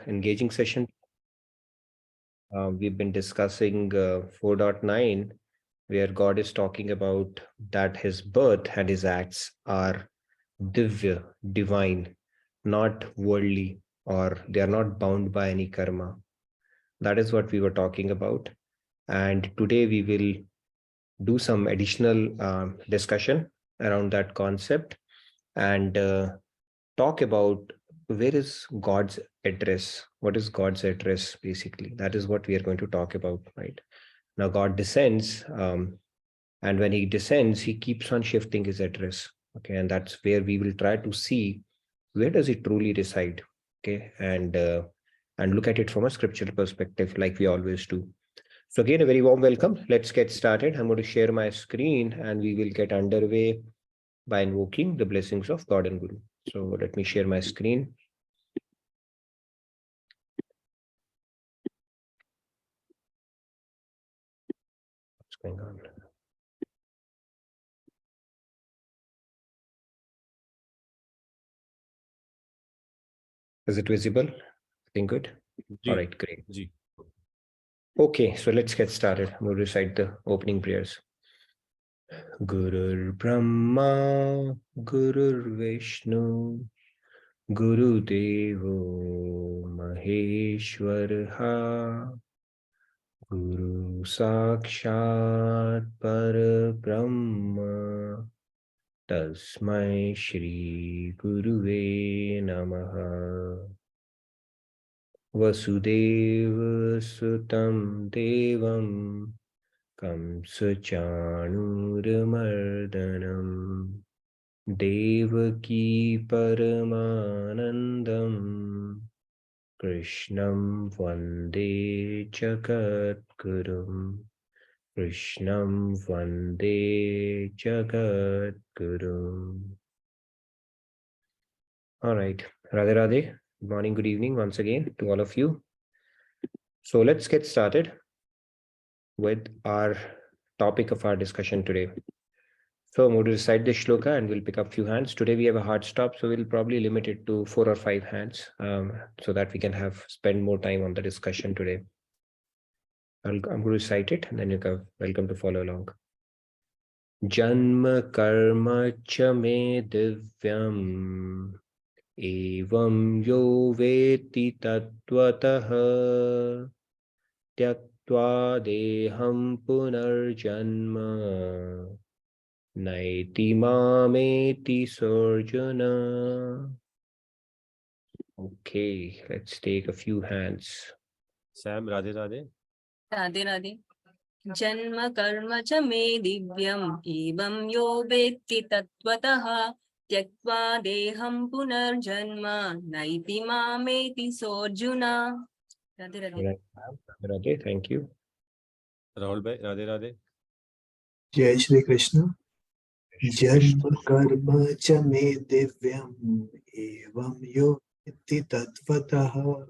engaging session. We've been discussing 4.9, where God is talking about that his birth and his acts are divya, divine, not worldly, or they are not bound by any karma. That is what we were talking about. And today we will do some additional discussion around that concept and talk about where is God's address? What is God's address, basically? That is what we are going to talk about, right? Now, God descends, and when he descends, he keeps on shifting his address. Okay, and that's where we will try to see where does it truly reside. Okay, and look at it from a scriptural perspective, like we always do. So again, a very warm welcome. Let's get started. I'm going to share my screen, and we will get underway by invoking the blessings of God and Guru. So let me share my screen. What's going on? Is it visible? I think good. All right, great. Okay, so let's get started. I'm going to recite the opening prayers. Gurur Brahma, Gurur Vishnu, Guru Devo Maheshwara, Guru Sakshat Parabrahma, Tasmai Shri Guruve Namaha. Vasudeva Sutam Devam Kamsachanuramardanam Devaki Paramanandam Krishnam Vande Jagadgurum Krishnam Vande Jagadgurum. All right. Radhe Radhe. Good morning, good evening once again to all of you. So let's get started with our topic of our discussion today. So I'm going to recite the shloka and we'll pick up a few hands. Today we have a hard stop, so we'll probably limit it to 4 or 5 hands so that we can spend more time on the discussion today. I'm going to recite it and then you're welcome to follow along. Janma karma cha me divyam evam yo veti tattvataha tyaktva deham punarjanma naiti mameti sarjana. Okay, let's take a few hands. Sam, Radhe Radhe. Radhe Radhe. Janma karma cha me divyam evam yo vetti tattvataha tyaktva deham punarjanma naiti mameti sorjuna. Radhe Radhe. Radhe Radhe, thank you. Rahul Bhai, Radhe Radhe. Jai Shri Krishna. Janma karma cha me divyam evam yo iti tattvataha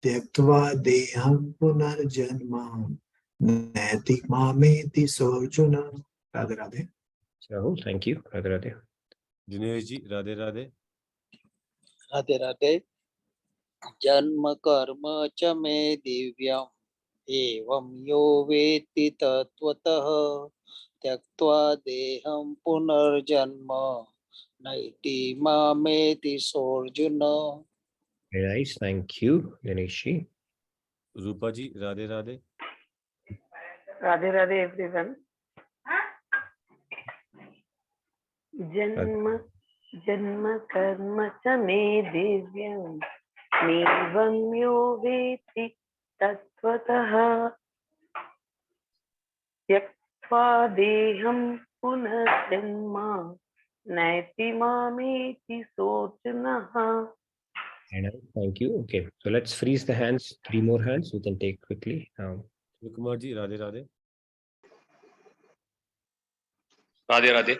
tyaktva deham punarjanma neti mameti sarjuna. Radhe Radhe. Rahul, thank you. Radhe Radhe. Dinesh ji, Radhe Radhe. Radhe Radhe. Janma karma cha me divyam evam yo veti tattvataha tyaktva deham punarjanma naiti mameti sorjuna. Very nice, thank you, Dinesh. Rupa ji, Radhe Radhe. Radhe Radhe everyone. Janma karma cha me divyam evam yo veti tattvataha tyaktva deham punarjanma naiti mameti sorjuna. Thank you. Okay, so let's freeze the hands. 3 more hands we can take quickly. Kumar ji, Radhe Radhe. Radhe Radhe.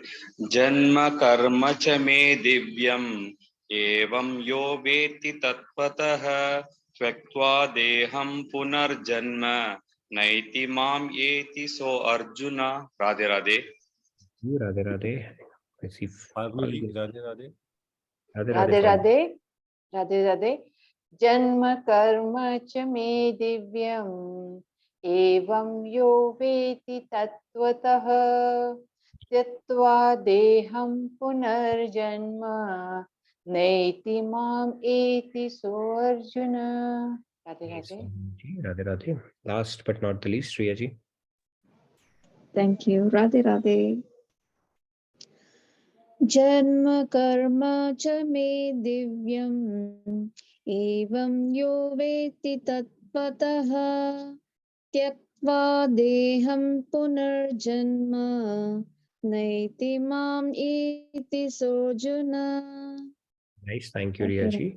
Janma karma cha me divyam evam yo veti tattvataha tyaktva deham punarjanma naiti mam eti so Arjuna. Radhe Radhe. Radhe Radhe. I see. Falguni ji, Radhe Radhe. Radhe Radhe Radhe. Radhe Radhe. जन्म कर्म च मे दिव्यम् एवं यो वेति तत्त्वतः त्यक्त्वा देहं पुनर्जन्म नैति माम् एति सोऽर्जुन। Radhe Yes, Radhe. Radhe Radhe. Last but not the least, Riya ji. Thank you. Radhe Radhe. जन्म कर्म च मे दिव्यम् एवं यो वेत्ति तत्त्वतः त्यक्त्वा देहं पुनर्जन्म नैति माम् इति सोऽर्जुन। Nice, thank you, Riya ji.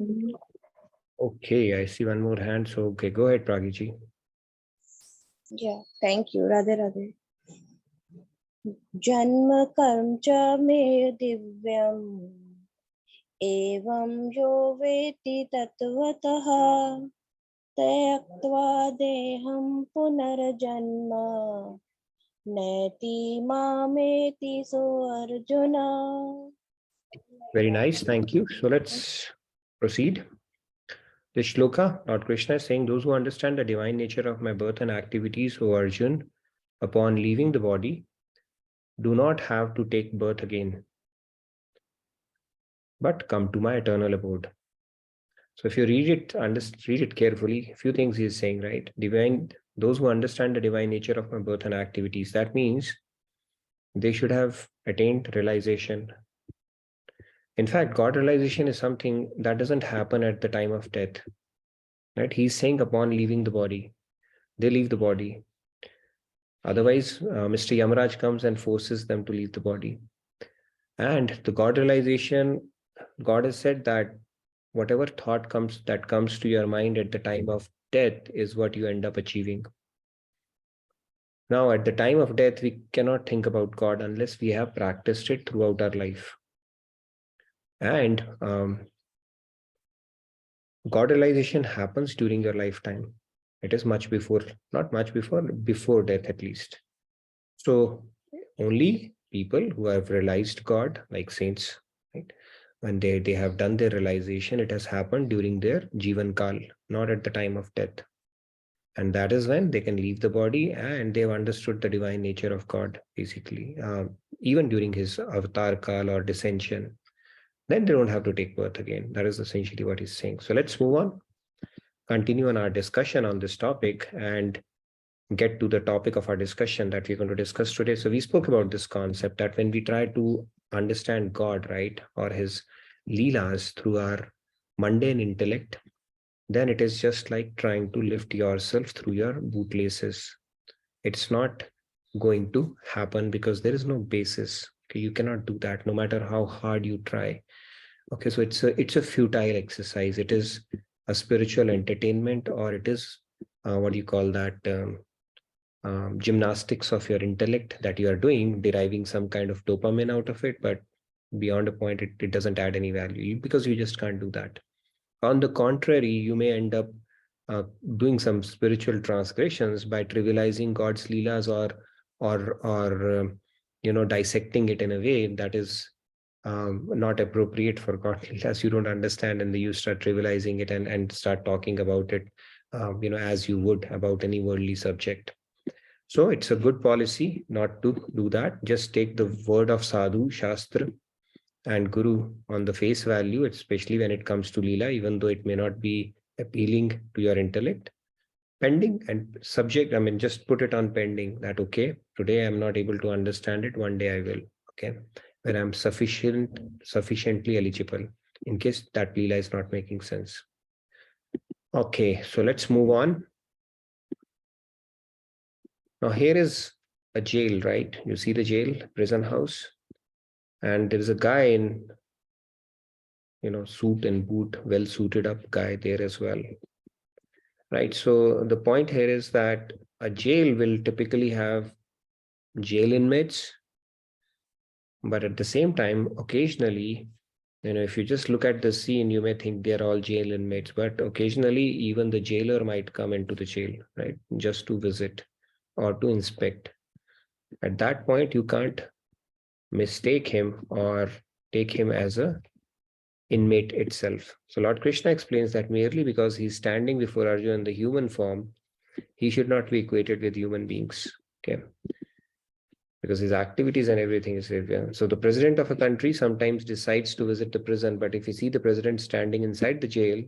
Okay, I see one more hand. So, okay, go ahead, Pragi ji. Yeah, thank you. Radhe Radhe. जन्म कर्म च मे दिव्यम् एवं यो वेत्ति तत्त्वतः त्यक्त्वा देहं पुनर्जन्म नैति मामेति सोऽर्जुन। Very nice, thank you. So, let's proceed. This shloka, Lord Krishna is saying, those who understand the divine nature of my birth and activities, O Arjun, upon leaving the body, do not have to take birth again, but come to my eternal abode. So if you read it carefully, a few things he is saying, right? Divine, those who understand the divine nature of my birth and activities, that means they should have attained realization. In fact, God realization is something that doesn't happen at the time of death, right? He's saying upon leaving the body, they leave the body. Otherwise, Mr. Yamaraj comes and forces them to leave the body. And the God realization, God has said that whatever thought comes to your mind at the time of death is what you end up achieving. Now, at the time of death, we cannot think about God unless we have practiced it throughout our life. And God realization happens during your lifetime. It is much before, not much before, before death at least. So only people who have realized God, like saints, right? When they have done their realization, it has happened during their Jivan Kal, not at the time of death. And that is when they can leave the body and they've understood the divine nature of God, basically, even during his avatar Kal or descension. Then they don't have to take birth again. That is essentially what he's saying. So let's move on, continue on our discussion on this topic and get to the topic of our discussion that we're going to discuss today. So we spoke about this concept that when we try to understand God, right, or his leelas through our mundane intellect, then it is just like trying to lift yourself through your bootlaces. It's not going to happen because there is no basis. Okay, you cannot do that no matter how hard you try. Okay, so it's a futile exercise. It is a spiritual entertainment, or it is what do you call that? Gymnastics of your intellect that you are doing, deriving some kind of dopamine out of it, but beyond a point, it doesn't add any value because you just can't do that. On the contrary, you may end up doing some spiritual transgressions by trivializing God's leelas or dissecting it in a way that is not appropriate for God leelas. You don't understand, and then you start trivializing it and start talking about it, as you would about any worldly subject. So it's a good policy not to do that. Just take the word of sadhu, shastra, and guru on the face value, especially when it comes to Leela, even though it may not be appealing to your intellect. Pending and subject, I mean, just put it on pending that, okay, today I'm not able to understand it, one day I will, okay, when I'm sufficiently eligible, in case that Leela is not making sense. Okay, so let's move on. Now here is a jail, right? You see the jail, prison house, and there is a guy in, suit and boot, well suited up guy there as well, right? So the point here is that a jail will typically have jail inmates, but at the same time, occasionally, if you just look at the scene, you may think they're all jail inmates, but occasionally even the jailer might come into the jail, right? Just to visit or to inspect. At that point, you can't mistake him or take him as a inmate itself. So Lord Krishna explains that merely because he's standing before Arjuna in the human form, he should not be equated with human beings. Okay. Because his activities and everything is severe. So the president of a country sometimes decides to visit the prison, but if you see the president standing inside the jail,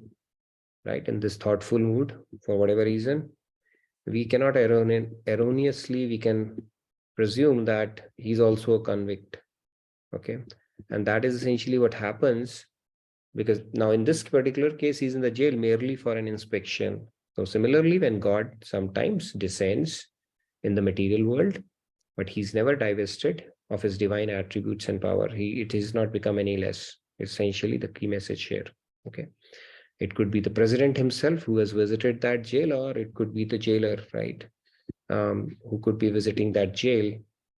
right, in this thoughtful mood, for whatever reason, we cannot erroneously, we can presume that he's also a convict. Okay. And that is essentially what happens, because now in this particular case, he's in the jail merely for an inspection. So similarly, when God sometimes descends in the material world, but he's never divested of his divine attributes and power. It has not become any less. Essentially, the key message here. Okay. It could be the president himself who has visited that jail, or it could be the jailer, right? Who could be visiting that jail.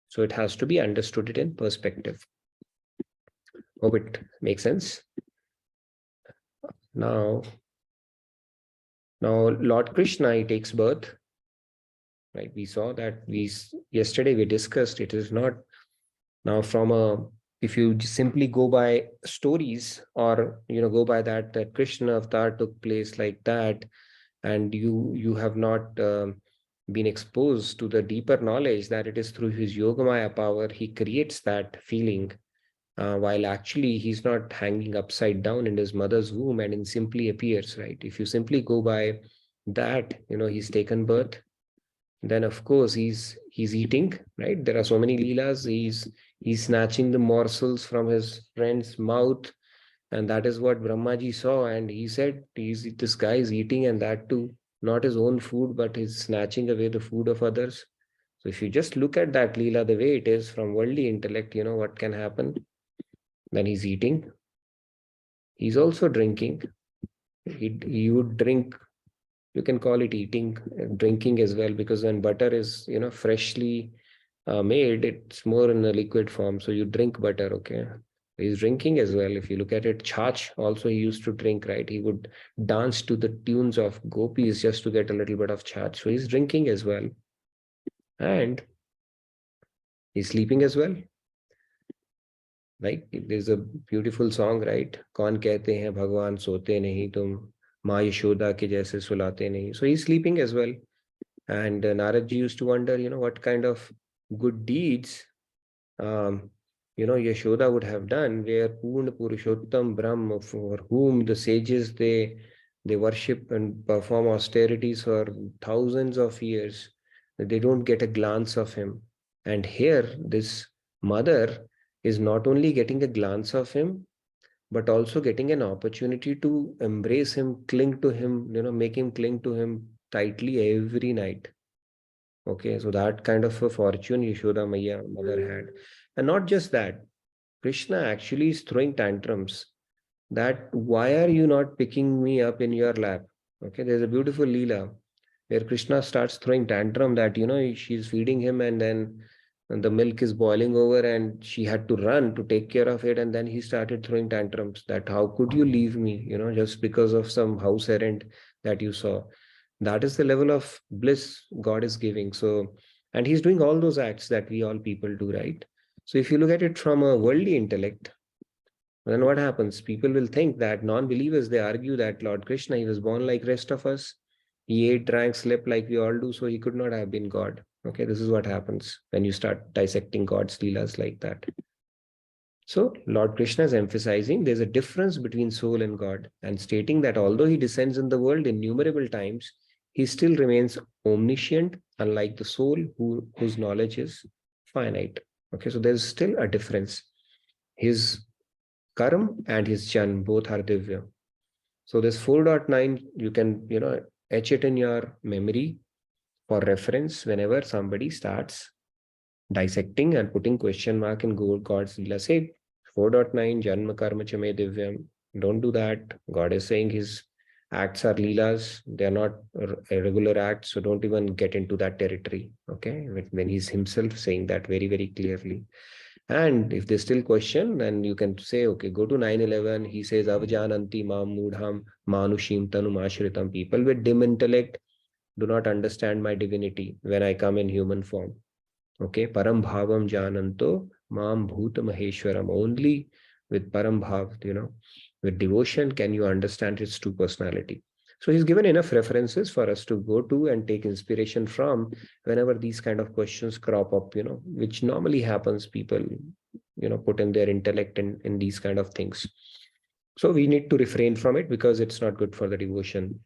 So it has to be understood it in perspective. Hope it makes sense. Now Lord Krishna, he takes birth, right? We saw that yesterday we discussed it is not now if you simply go by stories, or go by that Krishna avatar took place like that, and you have not been exposed to the deeper knowledge that it is through his Yogamaya power he creates that feeling, while actually he's not hanging upside down in his mother's womb and it simply appears, right? If you simply go by that, he's taken birth, then of course he's eating, right? There are so many leelas. He's snatching the morsels from his friend's mouth, and that is what Brahmaji saw, and he said, this guy is eating, and that too not his own food, but he's snatching away the food of others. So if you just look at that leela the way it is from worldly intellect, what can happen? Then he's eating, he's also drinking. He would drink, you can call it eating, drinking as well, because when butter is freshly made, it's more in a liquid form, so you drink butter. Okay, he's drinking as well. If you look at it, Chach also he used to drink, right? He would dance to the tunes of gopis just to get a little bit of Chach, so he's drinking as well, and he's sleeping as well. Like there's a beautiful song, right? कौन कहते हैं भगवान सोते नहीं, तुम माँ यशोदा के जैसे सुलाते नहीं. So he's sleeping as well. And Narad ji used to wonder, what kind of good deeds Yashoda would have done, where Purna Purushottam Brahma, for whom the sages they worship and perform austerities for thousands of years, they don't get a glance of him. And here this mother is not only getting a glance of him, but also getting an opportunity to embrace him, cling to him, make him cling to him tightly every night. Okay, so that kind of a fortune Yashoda Maya mother had. And not just that, Krishna actually is throwing tantrums that why are you not picking me up in your lap? Okay, there's a beautiful Leela where Krishna starts throwing tantrum that, she's feeding him, and then the milk is boiling over and she had to run to take care of it. And then he started throwing tantrums that how could you leave me, just because of some house errand that you saw. That is the level of bliss God is giving. So, and he's doing all those acts that we all people do, right? So if you look at it from a worldly intellect, then what happens? People will think that non-believers, they argue that Lord Krishna, he was born like rest of us. He ate, drank, slept like we all do, so he could not have been God. Okay, this is what happens when you start dissecting God's leelas like that. So Lord Krishna is emphasizing there's a difference between soul and God, and stating that although he descends in the world innumerable times, he still remains omniscient, unlike the soul whose knowledge is finite. Okay, so there's still a difference. His karma and his jan both are divya. So this 4.9, you can etch it in your memory for reference whenever somebody starts dissecting and putting question mark in God's leela. Say 4.9 janma karma cha me divyam. Don't do that. God is saying his acts are leelas. They are not regular acts, so don't even get into that territory. Okay, when he's himself saying that very, very clearly. And if they still question, then you can say, okay, go to 9:11. He says, Avjananti mam mudham manushim tanum ashritam. People with dim intellect do not understand my divinity when I come in human form. Okay, param bhavam jananto mam bhuta maheshwaram. Only with param bhav, With devotion, can you understand its true personality? So he's given enough references for us to go to and take inspiration from whenever these kind of questions crop up, which normally happens. People, put in their intellect in these kind of things. So we need to refrain from it because it's not good for the devotion.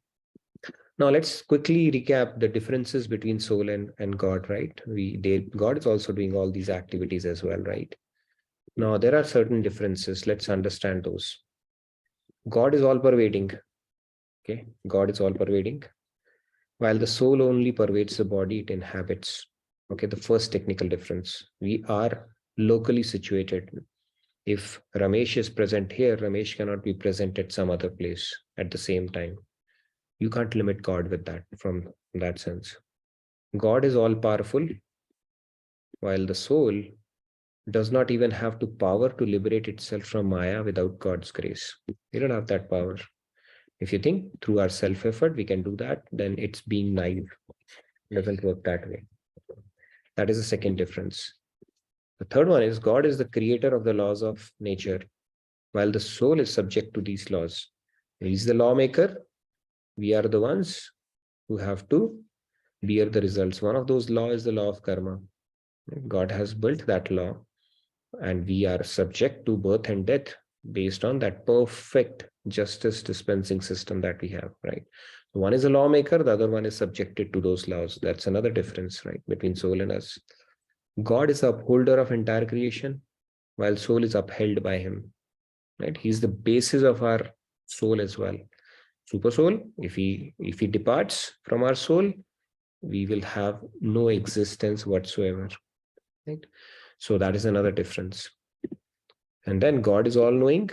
Now let's quickly recap the differences between soul and God, right? God is also doing all these activities as well, right? Now there are certain differences. Let's understand those. God is all pervading. Okay, God is all pervading, while the soul only pervades the body it inhabits. Okay, the first technical difference. We are locally situated. If Ramesh is present here, Ramesh cannot be present at some other place at the same time. You can't limit God with that from that sense. God is all powerful, while the soul does not even have the power to liberate itself from Maya without God's grace. We don't have that power. If you think through our self-effort we can do that, then it's being naive. It doesn't work that way. That is the second difference. The third one is God is the creator of the laws of nature, while the soul is subject to these laws. He's the lawmaker. We are the ones who have to bear the results. One of those laws is the law of karma. God has built that law, and we are subject to birth and death based on that perfect justice dispensing system that we have, right? One is a lawmaker, the other one is subjected to those laws. That's another difference, right, between soul and us. God is the upholder of entire creation, while soul is upheld by him, right? He's the basis of our soul as well. Super soul, if he departs from our soul, we will have no existence whatsoever, right? So that is another difference. And then God is all-knowing,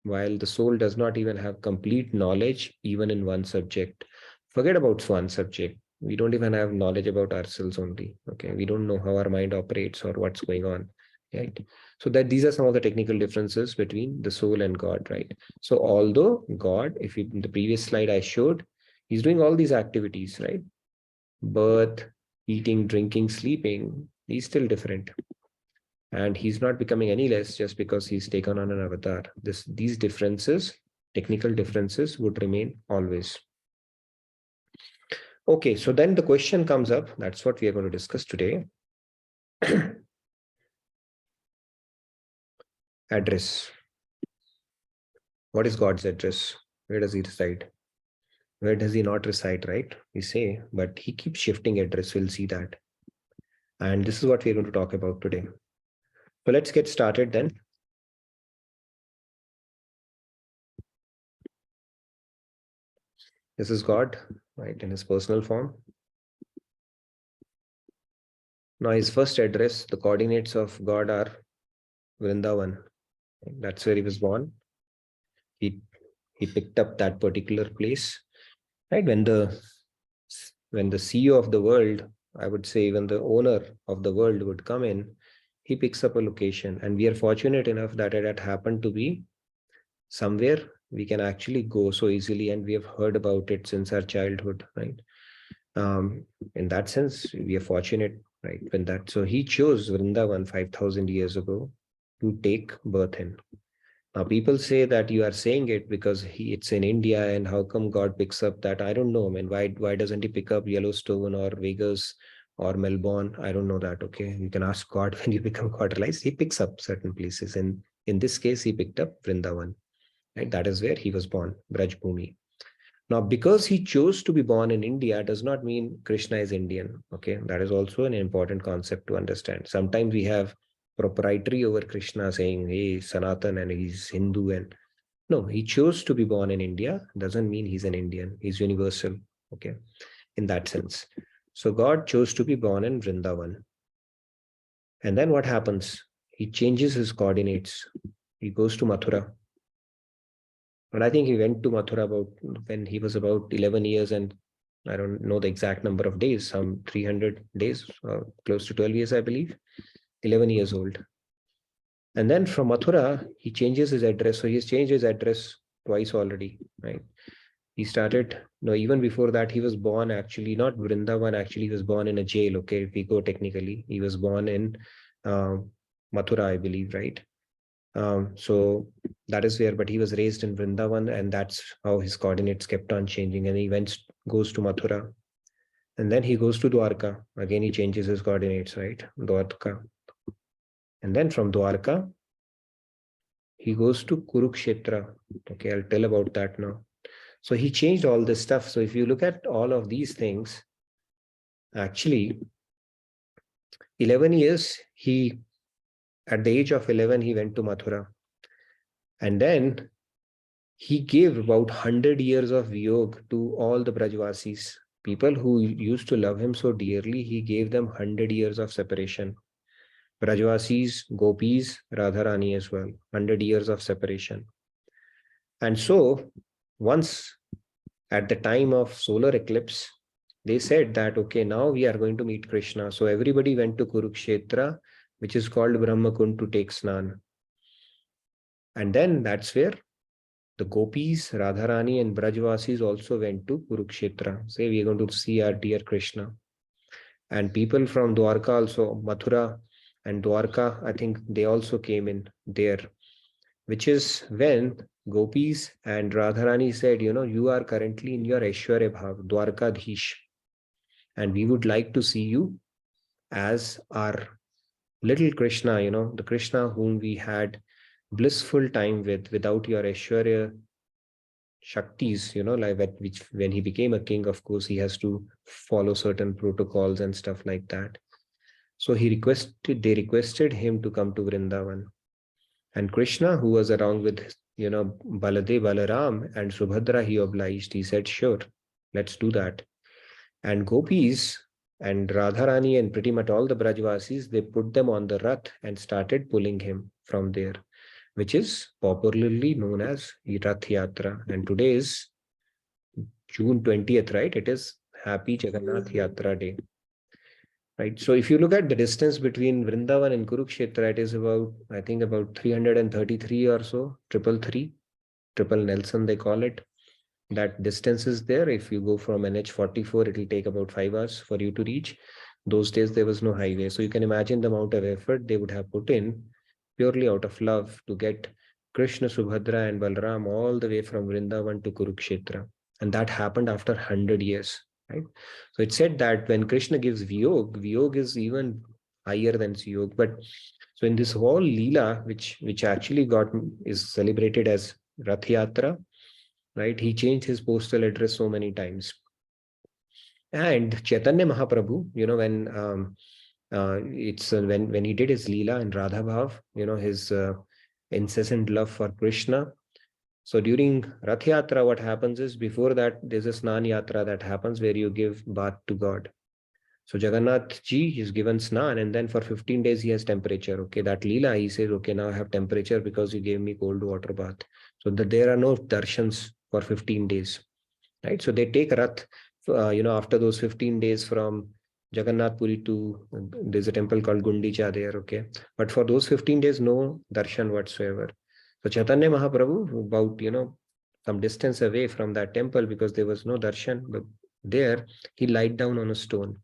while the soul does not even have complete knowledge even in one subject. Forget about one subject. We don't even have knowledge about ourselves only. Okay, we don't know how our mind operates or what's going on, right? So that these are some of the technical differences between the soul and God, right? So although God, if you, in the previous slide I showed, he's doing all these activities, right? Birth, eating, drinking, sleeping, he's still different. And he's not becoming any less just because he's taken on an avatar. These differences, technical differences, would remain always. Okay, so then the question comes up. That's what we are going to discuss today. Address. What is God's address? Where does he reside? Where does he not reside, right? We say, but he keeps shifting address. We'll see that. And this is what we're going to talk about today. So let's get started then. This is God, right, in his personal form. Now his first address, the coordinates of God are Vrindavan. That's where he was born. He picked up that particular place, right? When the CEO of the world, I would say even the owner of the world would come in, he picks up a location, and we are fortunate enough that it had happened to be somewhere we can actually go so easily, and we have heard about it since our childhood, right? In that sense, we are fortunate, right? So he chose Vrindavan 5,000 years ago to take birth in. Now, people say that you are saying it because it's in India, and how come God picks up that? I don't know. I mean, why doesn't he pick up Yellowstone or Vegas or Melbourne? I don't know that. Okay, you can ask God when you become God-realized. He picks up certain places, and in this case, he picked up Vrindavan. Right, that is where he was born, Braj Bhumi. Now, because he chose to be born in India does not mean Krishna is Indian. Okay, that is also an important concept to understand. Sometimes we have proprietary over Krishna saying, hey, Sanatan and he's Hindu. And no, he chose to be born in India doesn't mean he's an Indian. He's universal. Okay, in that sense. So God chose to be born in Vrindavan. And then what happens? He changes his coordinates. He goes to Mathura. And I think he went to Mathura about when he was about 11 years, and I don't know the exact number of days, some 300 days, close to 12 years, I believe, 11 years old. And then from Mathura, he changes his address. So he's changed his address twice already, right? He started, no, even before that, he was born actually, not Vrindavan, actually, he was born in a jail, okay, if we go technically. He was born in Mathura, I believe, right? So That is where, but he was raised in Vrindavan, and that's how his coordinates kept on changing. And he goes to Mathura, and then he goes to Dwarka. Again, he changes his coordinates, right? Dwarka. And then from Dwarka, he goes to Kurukshetra. Okay, I'll tell about that now. So he changed all this stuff. So if you look at all of these things, actually, 11 years, at the age of 11, he went to Mathura. And then he gave about 100 years of yog to all the Brajvasis. People who used to love him so dearly, he gave them 100 years of separation. Brajvasis, Gopis, Radharani as well, 100 years of separation. And so once at the time of solar eclipse, they said that, okay, now we are going to meet Krishna. So everybody went to Kurukshetra, which is called Brahmakund, to take snan. And then that's where the Gopis, Radharani and Brajvasis also went to Kurukshetra. Say, we are going to see our dear Krishna. And people from Dwarka also, Mathura and Dwarka, I think they also came in there, which is when Gopis and Radharani said, you are currently in your Aishwarya Bhav, Dwarkadhish. And we would like to see you as our little Krishna, the Krishna whom we had blissful time without your Aishwarya Shaktis, like which when he became a king, of course, he has to follow certain protocols and stuff like that. So they requested him to come to Vrindavan. And Krishna, who was around with, Baladev, Balaram and Subhadra, he obliged. He said, sure, let's do that. And Gopis and Radharani and pretty much all the Brajvasis, they put them on the Rath and started pulling him from there, which is popularly known as Rath Yatra. And today is June 20th, right? It is Happy Jagannath Yatra Day. Right. So if you look at the distance between Vrindavan and Kurukshetra, it is about, I think, about 333 or so, triple Nelson, they call it. That distance is there. If you go from NH44, it will take about 5 hours for you to reach. Those days, there was no highway. So you can imagine the amount of effort they would have put in purely out of love to get Krishna, Subhadra and Balram all the way from Vrindavan to Kurukshetra. And that happened after 100 years. Right? So it said that when Krishna gives Viyog is even higher than Siyog. But so in this whole Leela, which actually is celebrated as Rath Yatra, right? He changed his postal address so many times. And Chaitanya Mahaprabhu, when he did his Leela in Radha Bhav, his incessant love for Krishna. So during Rath Yatra, what happens is, before that, there's a Snan Yatra that happens where you give bath to God. So Jagannath ji is given Snan, and then for 15 days he has temperature. Okay, that Leela, he says, okay, now I have temperature because you gave me cold water bath. So there are no darshans for 15 days. Right? So they take Rath, after those 15 days from Jagannath Puri to, there's a temple called Gundicha there. Okay. But for those 15 days, no darshan whatsoever. So Chaitanya Mahaprabhu, about, some distance away from that temple, because there was no darshan, but there he lied down on a stone.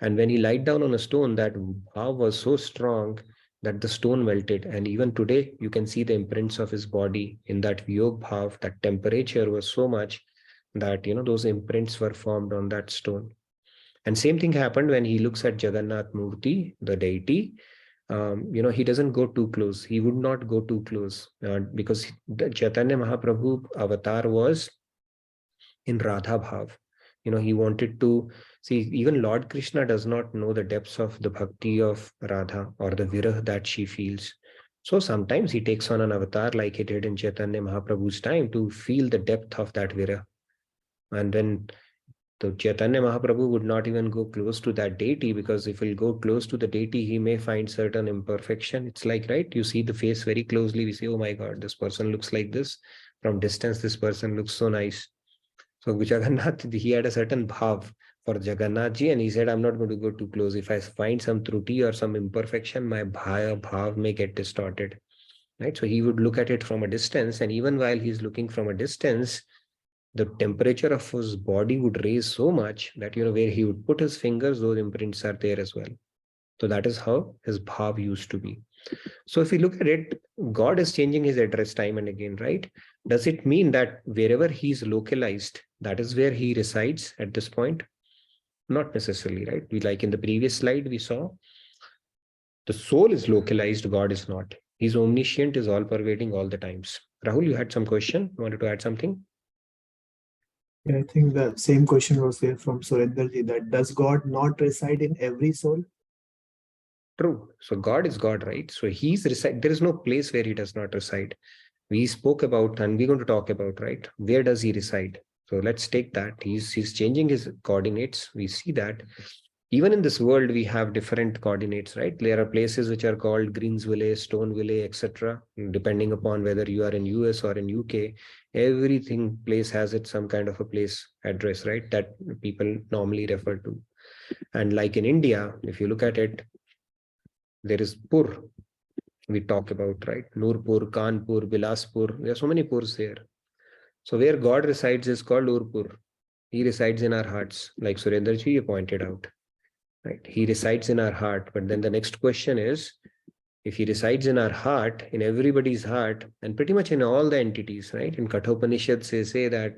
And when he lied down on a stone, that bhav was so strong that the stone melted. And even today, you can see the imprints of his body in that Viyog bhav. That temperature was so much that, those imprints were formed on that stone. And same thing happened when he looks at Jagannath Murti, the deity. He doesn't go too close. He would not go too close because the Chaitanya Mahaprabhu avatar was in Radha Bhav. He wanted to see, even Lord Krishna does not know the depths of the bhakti of Radha or the virah that she feels. So sometimes he takes on an avatar like he did in Chaitanya Mahaprabhu's time to feel the depth of that virah. And then the Chaitanya Mahaprabhu would not even go close to that deity, because if he'll go close to the deity, he may find certain imperfection. It's like, right, you see the face very closely, we say, oh my God, this person looks like this. From distance, this person looks so nice. So Jagannath, he had a certain bhav for Jagannath ji, and he said, I'm not going to go too close. If I find some truti or some imperfection, my bhav may get distorted. Right? So he would look at it from a distance, and even while he's looking from a distance, the temperature of his body would raise so much that, where he would put his fingers, those imprints are there as well. So that is how his bhav used to be. So if we look at it, God is changing his address time and again, right? Does it mean that wherever he's localized, that is where he resides at this point? Not necessarily, right? We, like in the previous slide, we saw the soul is localized, God is not. He's omniscient, is all pervading all the times. Rahul, you had some question? You wanted to add something? Yeah, I think the same question was there from Surendraji, that does God not reside in every soul? True. So God is God, right? So he's reside. There is no place where he does not reside. We spoke about, and we're going to talk about, right? Where does he reside? So let's take that. He's changing his coordinates. We see that even in this world, we have different coordinates, right? There are places which are called Greensville, Stoneville, etc. Depending upon whether you are in US or in UK, everything place has it some kind of a place address, right? That people normally refer to. And like in India, if you look at it, there is Pur, we talk about, right? Nurpur, Kanpur, Bilaspur. There are so many Purs there. So where God resides is called Urpur. He resides in our hearts, like Surendraji pointed out, right? He resides in our heart. But then the next question is, if he resides in our heart, in everybody's heart, and pretty much in all the entities, right? In Kathopanishads, they say that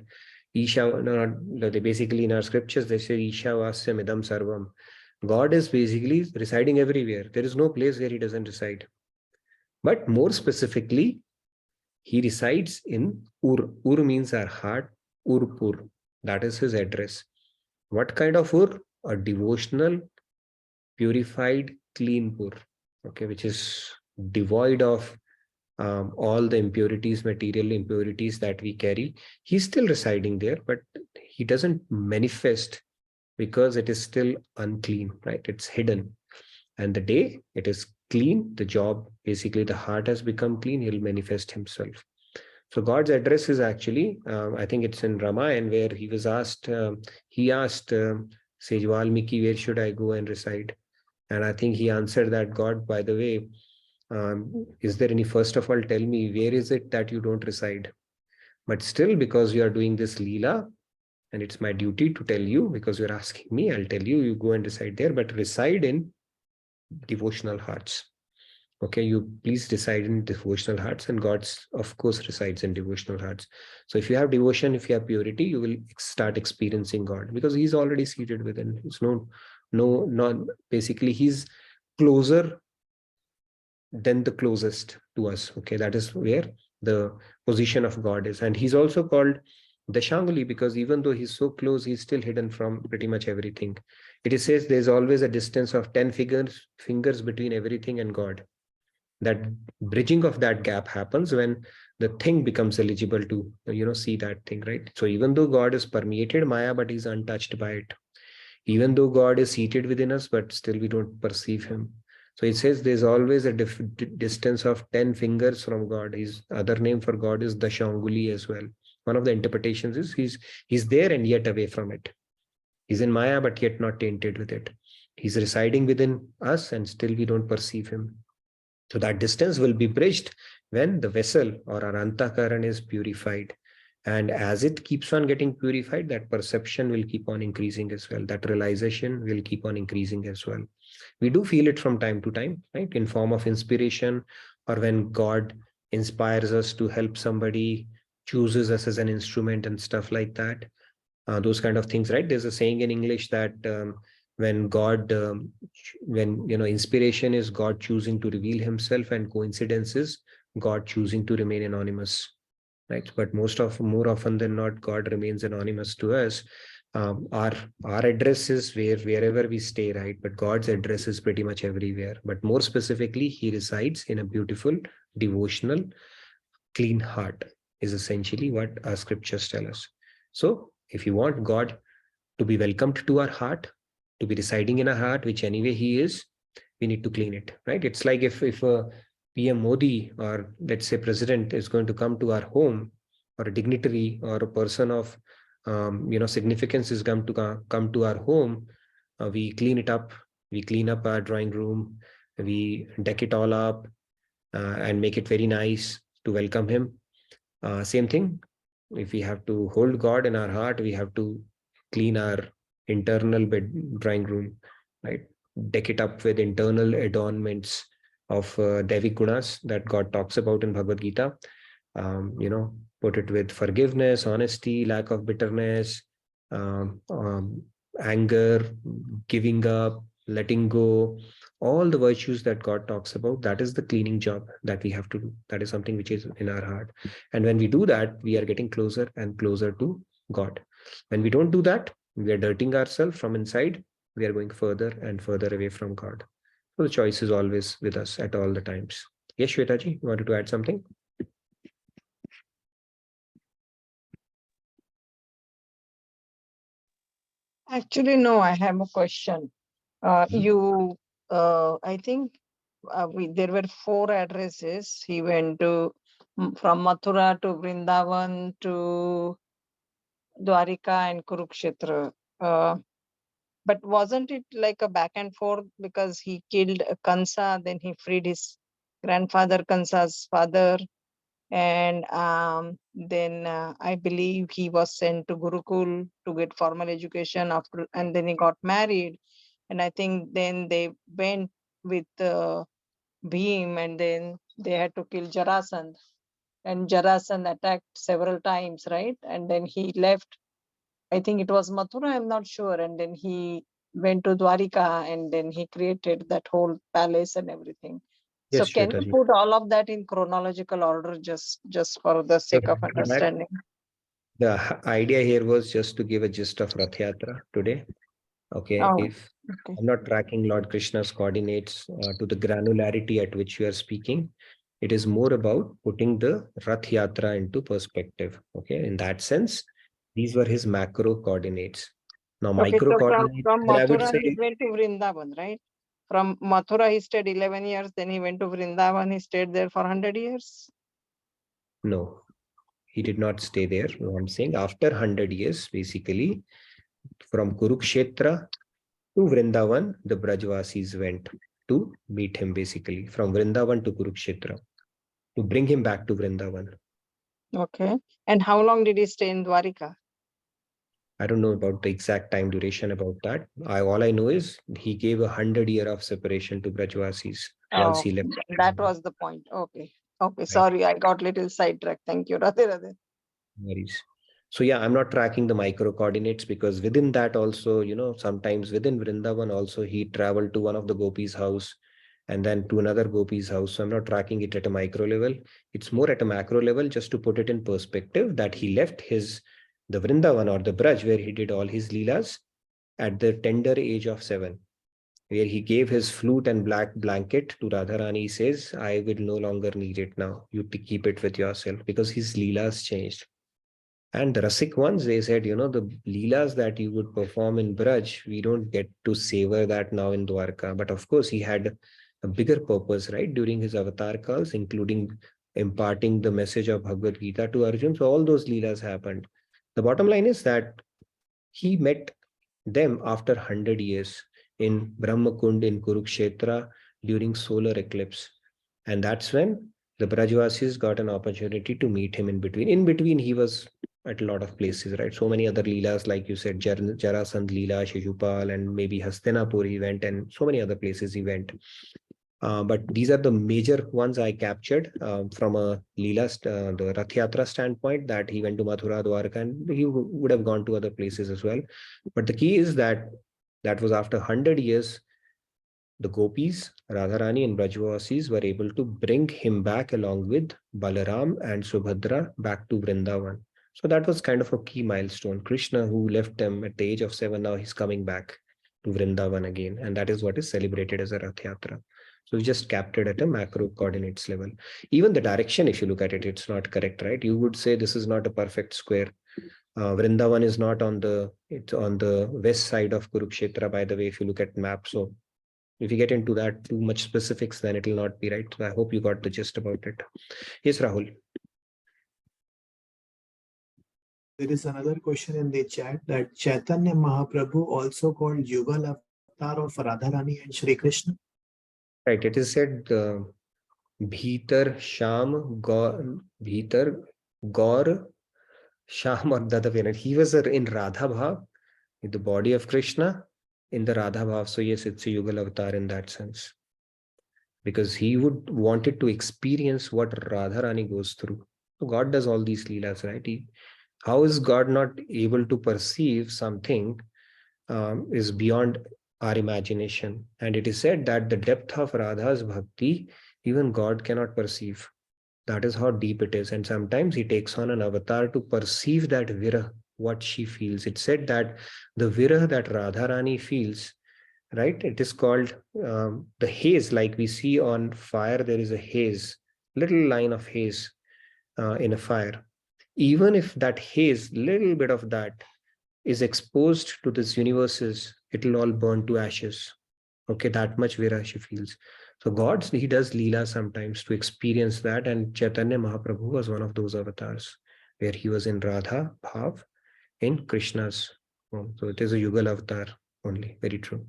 Isha, no, they basically in our scriptures, they say Isha Vasyam Idam Sarvam. God is basically residing everywhere. There is no place where he doesn't reside. But more specifically, he resides in Ur. Ur means our heart, Urpur. That is his address. What kind of Ur? A devotional, purified, clean Pur. Okay, which is devoid of all the impurities, material impurities that we carry. He's still residing there, but he doesn't manifest because it is still unclean, right? It's hidden. And the day it is clean, the job, basically the heart has become clean, he'll manifest himself. So God's address is actually, I think it's in Ramayana, where he was asked, he asked Sage Valmiki, where should I go and reside? And I think he answered that, God, by the way, is there any, first of all, tell me, where is it that you don't reside? But still, because you are doing this Leela, and it's my duty to tell you, because you're asking me, I'll tell you, you go and reside there, but reside in devotional hearts. Okay, you please reside in devotional hearts, and God's, of course, resides in devotional hearts. So if you have devotion, if you have purity, you will start experiencing God, because he's already seated within. It's not basically he's closer than the closest to us. Okay, that is where the position of God is. And he's also called Dashanguli, because even though he's so close, he's still hidden from pretty much everything. It says there's always a distance of 10 fingers between everything and God. That bridging of that gap happens when the thing becomes eligible to, see that thing, right? So even though God is permeated Maya, but he's untouched by it. Even though God is seated within us, but still we don't perceive him. So it says there's always a distance of 10 fingers from God. His other name for God is Dashanguli as well. One of the interpretations is he's there and yet away from it. He's in Maya, but yet not tainted with it. He's residing within us and still we don't perceive him. So that distance will be bridged when the vessel or our antakaran is purified. And as it keeps on getting purified, that perception will keep on increasing as well. That realization will keep on increasing as well. We do feel it from time to time, right? In form of inspiration, or when God inspires us to help somebody, chooses us as an instrument and stuff like that. Those kind of things, right? There's a saying in English that when God, when, inspiration is God choosing to reveal himself, and coincidence is God choosing to remain anonymous, right? But more often than not, God remains anonymous to us. Our address is wherever we stay, right? But God's address is pretty much everywhere. But more specifically, he resides in a beautiful, devotional, clean heart, is essentially what our scriptures tell us. So if you want God to be welcomed to our heart, to be residing in our heart, which anyway he is, we need to clean it, right? It's like if a PM Modi, or let's say president, is going to come to our home, or a dignitary or a person of significance is come to our home, we clean it up. We clean up our drawing room, we deck it all up, and make it very nice to welcome him. Same thing, if we have to hold God in our heart, we have to clean our internal drawing room, right? Deck it up with internal adornments, of Devi Gunas that God talks about in Bhagavad Gita. Put it with forgiveness, honesty, lack of bitterness, anger, giving up, letting go, all the virtues that God talks about. That is the cleaning job that we have to do. That is something which is in our heart. And when we do that, we are getting closer and closer to God. When we don't do that, we are dirtying ourselves from inside. We are going further and further away from God. So the choice is always with us at all the times. Yes, Shwetaji, you wanted to add something? Actually, no, I have a question. I think there were 4 addresses. He went to from Mathura to Vrindavan to Dwarika and Kurukshetra. But wasn't it like a back and forth, because he killed Kansa, then he freed his grandfather, Kansa's father, and then I believe he was sent to Gurukul to get formal education after, and then he got married, and I think then they went with Bhim, and then they had to kill Jarasandh, and Jarasandh attacked several times, right? And then he left, I think it was Mathura, I'm not sure, and then he went to Dwarika, and then he created that whole palace and everything. So Yes, can you Shwetaji. put all of that in chronological order, just for the sake of understanding? The idea here was just to give a gist of Rath Yatra today. Okay, Oh, if I'm not tracking Lord Krishna's coordinates to the granularity at which you are speaking, it is more about putting the Rath Yatra into perspective. Okay, in that sense, these were his macro coordinates. Now, okay, micro so coordinates, from well, I would Mathura, he say went to Vrindavan, right? From Mathura, he stayed 11 years, then he went to Vrindavan, he stayed there for 100 years? no, he did not stay there. No, I'm saying after 100 years, basically, from Kurukshetra to Vrindavan, the Brajvasis went to meet him, basically, from Vrindavan to Kurukshetra, to bring him back to Vrindavan. Okay. And how long did he stay in Dwarika? I don't know about the exact time duration about that. All I know is he gave 100 year of separation to Brajvasis once he left. That was the point. Okay. Okay. Sorry, I got little sidetracked. Thank you. Radhe Radhe. Worries. So yeah, I'm not tracking the micro coordinates because within that also, sometimes within Vrindavan also he traveled to one of the gopis' house and then to another gopi's house. So I'm not tracking it at a micro level. It's more at a macro level, just to put it in perspective, that he left the Vrindavan or the Braj where he did all his leelas at the tender age of 7, where he gave his flute and black blanket to Radharani. He says, I will no longer need it now. You keep it with yourself, because his leelas changed. And the Rasik ones, they said, the leelas that you would perform in Braj, we don't get to savor that now in Dwarka. But of course, he had a bigger purpose, right, during his avatar calls, including imparting the message of Bhagavad Gita to Arjun. So all those leelas happened. The bottom line is that he met them after 100 years in Brahmakund in Kurukshetra during solar eclipse. And that's when the Brajvasis got an opportunity to meet him in between. In between, he was at a lot of places, right? So many other Leelas, like you said, Jarasandh Leela, Shishupal, and maybe Hastinapur he went, and so many other places he went. But these are the major ones I captured from a the Rath Yatra standpoint, that he went to Mathura, Dwarka, and he would have gone to other places as well. But the key is that was after 100 years, the gopis, Radharani and Brajvasis were able to bring him back along with Balaram and Subhadra back to Vrindavan. So that was kind of a key milestone. Krishna, who left them at the age of 7, now he's coming back to Vrindavan again. And that is what is celebrated as a Rath Yatra. So we just captured at a macro coordinates level. Even the direction, if you look at it, it's not correct, right? You would say this is not a perfect square. Vrindavan is not it's on the west side of Kurukshetra, by the way, if you look at map. So if you get into that too much specifics, then it will not be right. So I hope you got the gist about it. Yes, Rahul. There is another question in the chat that Chaitanya Mahaprabhu also called Yugal Avatar of Radharani and Shri Krishna. Right. It is said Bhitar Sham Bhitar Gaur Sham or Dadaviran. He was in Radha Bhav, in the body of Krishna, in the Radha Bhav. So yes, it's a Yugal Avatar in that sense. because he would wanted to experience what Radharani goes through. So God does all these leelas, right? How is God not able to perceive something is beyond our imagination? And it is said that the depth of Radha's bhakti, even God cannot perceive. That is how deep it is. And sometimes he takes on an avatar to perceive that virah, what she feels. It's said that the virah that Radharani feels, right? It is called the haze, like we see on fire, there is a haze, little line of haze in a fire. Even if that haze, little bit of that is exposed to this universes, it will all burn to ashes. Okay, that much virah she feels. So God, he does leela sometimes to experience that, and Chaitanya Mahaprabhu was one of those avatars where he was in Radha Bhav in Krishna's form. So it is a Yugal avatar only. Very true.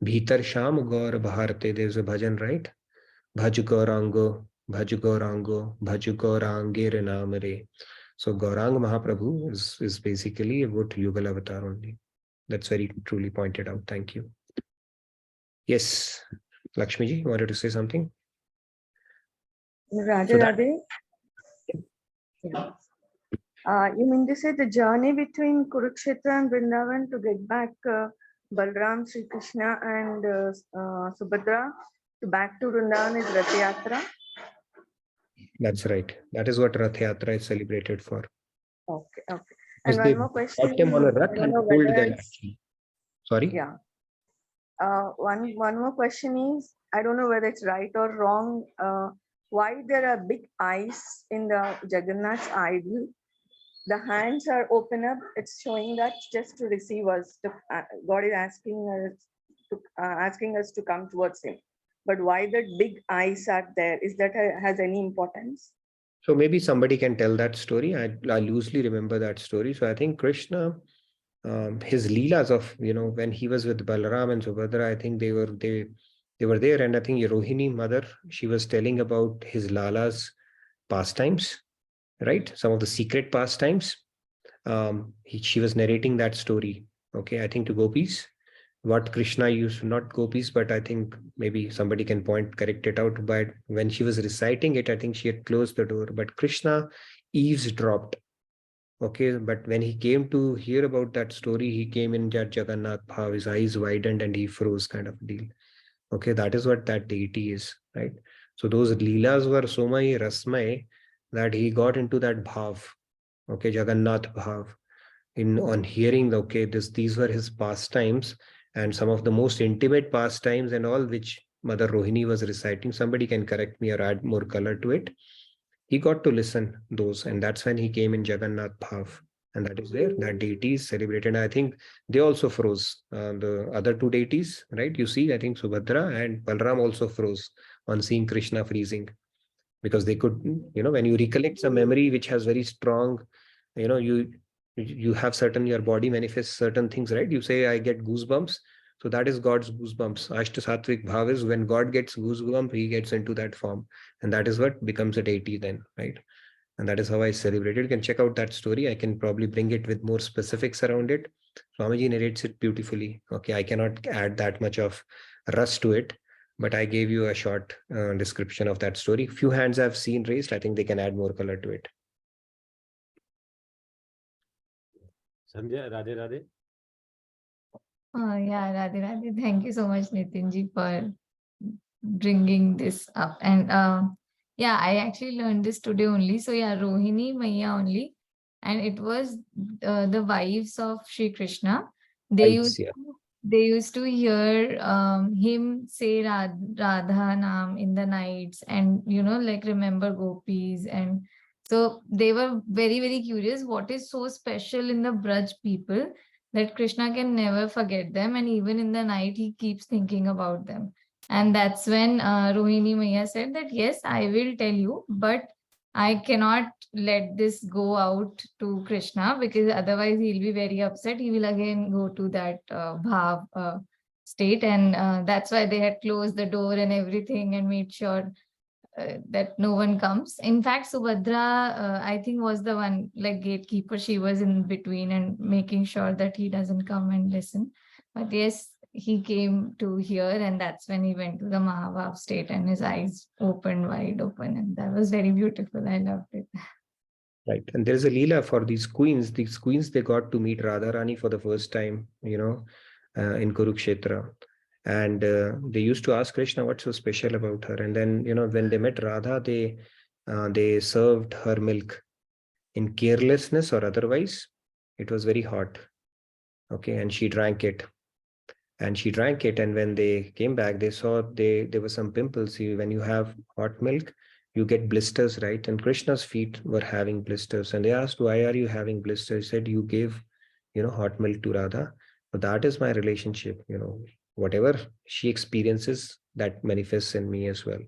Bhitar Sham Gaur Bharate, there's a bhajan, right? Bhaj Gaurango, Bhaj Gaurango, Bhaj Gaurangir Namare. So Gaurang Mahaprabhu is basically about Yugal avatar only. That's very truly pointed out. Thank you. Yes, Lakshmi ji, wanted to say something? Radhe So that- Radhe. Yeah. You mean to say the journey between Kurukshetra and Vrindavan to get back Balram, Sri Krishna and Subhadra to back to Vrindavan is Rath Yatra? That's right. That is what Rath Yatra is celebrated for. Okay, okay. Because And they one more question. brought them on a I rath don't and know pulled whether them it's- actually. Sorry? Yeah. One more question is, I don't know whether it's right or wrong. Why there are big eyes in the Jagannath's idol? The hands are open up. It's showing that just to receive us. God is asking us to come towards Him. But why the big eyes are there? Is that has any importance? So maybe somebody can tell that story. I loosely remember that story. So I think Krishna, his leelas of, when he was with Balaram and Subhadra, I think they were there, and I think Rohini mother, she was telling about his Lala's pastimes, right? Some of the secret pastimes. She was narrating that story. Okay, I think to gopis, what Krishna used, not gopis, but I think maybe somebody can correct it out. But when she was reciting it, I think she had closed the door, but Krishna eavesdropped. Okay, but when he came to hear about that story, he came in Jagannath Bhav, his eyes widened and he froze, kind of deal. Okay, that is what that deity is, right? So those leelas were so many rasmay that he got into that bhav. Okay, Jagannath Bhav. On hearing, okay, these were his pastimes, and some of the most intimate pastimes and all, which Mother Rohini was reciting. Somebody can correct me or add more color to it. He got to listen those, and that's when he came in Jagannath Bhav. And that is where that deity is celebrated. And I think they also froze. The other two deities, right? You see, I think Subhadra and Balram also froze on seeing Krishna freezing, because they could, when you recollect some memory which has very strong, you have certain, your body manifests certain things, right? You say, I get goosebumps. So that is God's goosebumps. Ashta Sattvic Bhav is when God gets goosebumps, he gets into that form. And that is what becomes a deity then, right? And that is how I celebrate it. You can check out that story. I can probably bring it with more specifics around it. Swamiji narrates it beautifully. Okay, I cannot add that much of rust to it, but I gave you a short description of that story. Few hands I've seen raised. I think they can add more color to it. Sandhya, Radhe Radhe. Yeah, Radhe Radhe. Thank you so much, Nitinji, for bringing this up. And yeah, I actually learned this today only. So yeah, Rohini Maiya only. And it was the wives of Sri Krishna. They Wives, used yeah. they used to hear him say Radha Nam in the nights, and like remember gopis. And so they were very, very curious what is so special in the Braj people that Krishna can never forget them, and even in the night he keeps thinking about them. And that's when Rohini Maiya said that, yes, I will tell you, but I cannot let this go out to Krishna, because otherwise he'll be very upset. He will again go to that bhav state. And that's why they had closed the door and everything and made sure that no one comes. In fact, Subhadra, I think, was the one like gatekeeper. She was in between and making sure that he doesn't come and listen. But yes, he came to here, and that's when he went to the Mahabhav state and his eyes opened wide open. And that was very beautiful. I loved it. Right. And there's a Leela for these queens. These queens, they got to meet Radharani for the first time, in Kurukshetra. And they used to ask Krishna what's so special about her. And then, when they met Radha, they served her milk in carelessness or otherwise. It was very hot. Okay. And she drank it. And when they came back, they saw there were some pimples. When you have hot milk, you get blisters, right? And Krishna's feet were having blisters, and they asked, why are you having blisters? He said, you gave hot milk to Radha. So that is my relationship. Whatever she experiences, that manifests in me as well.